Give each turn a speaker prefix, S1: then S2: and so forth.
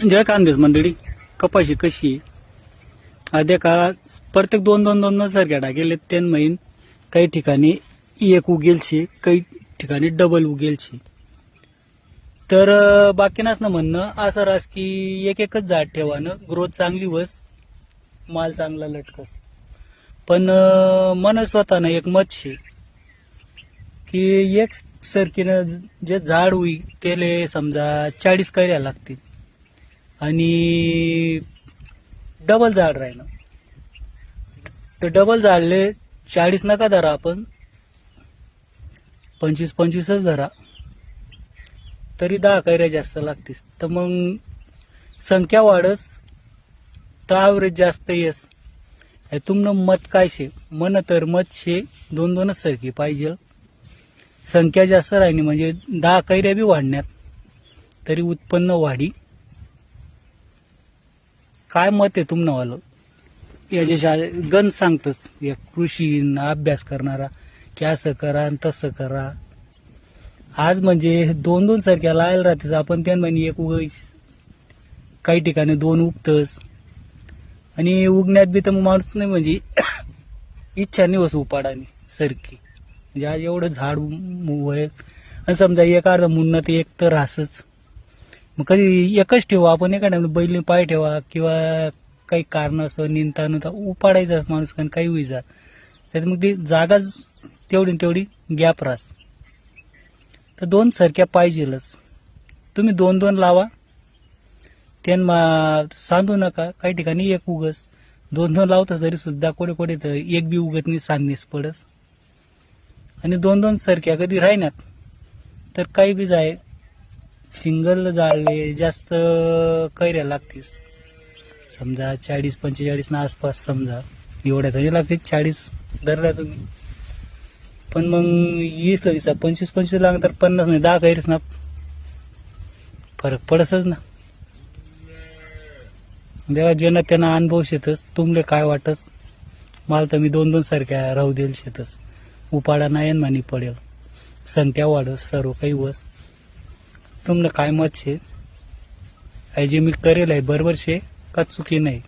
S1: जय कांदेस मंडळी, कपाशी कशी आहे आद्या का प्रत्येक दोन दोन दोन दोन सारख्या टाकेले त्यान महिन काही ठिकाणी एक उगेल शे, काही ठिकाणी डबल उगेल शे. तर बाकीनाच ना म्हणणं असं रास की एक एकच झाड ठेवानं ग्रोथ चांगली वस, माल चांगला लटकस. पण मन स्वतःनं एक मत शे की एक सरकीनं जे झाड होई त्याले समजा 40 कैऱ्या लागतील आणि डबल झाड राहिलं तर डबल झाडले 40 नका धरा, आपण 25-25च धरा तरी 10 कैऱ्या जास्त लागतील. तर मग संख्या वाढस तर ॲव्हरेज जास्त येस. तुमनं मत काय शे? मन तर मत शे दोन दोनच सरकी पाहिजे, संख्या जास्त राहिली म्हणजे 10 कैऱ्या बी वाढण्यात तरी उत्पन्न वाढी. काय मत आहे तुमनं वालं? याच्या गण सांगतच या कृषी अभ्यास करणारा की असं करा आणि तसं करा. आज म्हणजे दोन दोन सारख्या लायला राहतेच, आपण त्या म्हणजे एक उगईस, काही ठिकाणी दोन उगतच आणि उगण्यात बी तर माणूस नाही म्हणजे इच्छा नाही वस उपाडानी सरकी. म्हणजे आज एवढं झाड वय आणि समजा एक अर्धा मुन्ना ते एक तर राहसच. मग कधी एकच ठेवा आपण, एका टाइम बैल पाय ठेवा किंवा काही कारण असं निंता नुता उपाडायचाच माणूस कारण काही होईजा. त्यात मग ती जागा तेवढी गॅप राहस. तर दोन सरक्या पाहिजेलच. तुम्ही दोन दोन लावा, त्यांना सांधू नका. काही ठिकाणी एक उगस, दोन दोन लावता तरी सुद्धा कोडे तर एक बी उगत नाही, सांधणीस पडस. आणि दोन दोन सरक्या कधी राहिनात तर काही बी जाय सिंगल जाळले जास्त कैऱ्या लागतीस. समजा 40-45 ना आसपास, समजा एवढ्या तरी लागतील 40 धरला तुम्ही. पण मग 20 25-25 लागत तर 50 नाही 10 कैरीस ना फरक पडसच ना. देवा ज्यांना त्यांना अनुभव शेतस. तुमले काय वाटस? मला तर मी दोन दोन सारख्या राहू देईल शेतस. उपाडा नाही मानी पडेल, संख्या वाढस, सर्व काही वस. तुमनं काय मत शे? जे मी करेल आहे बरोबर शे का चुकी नाही?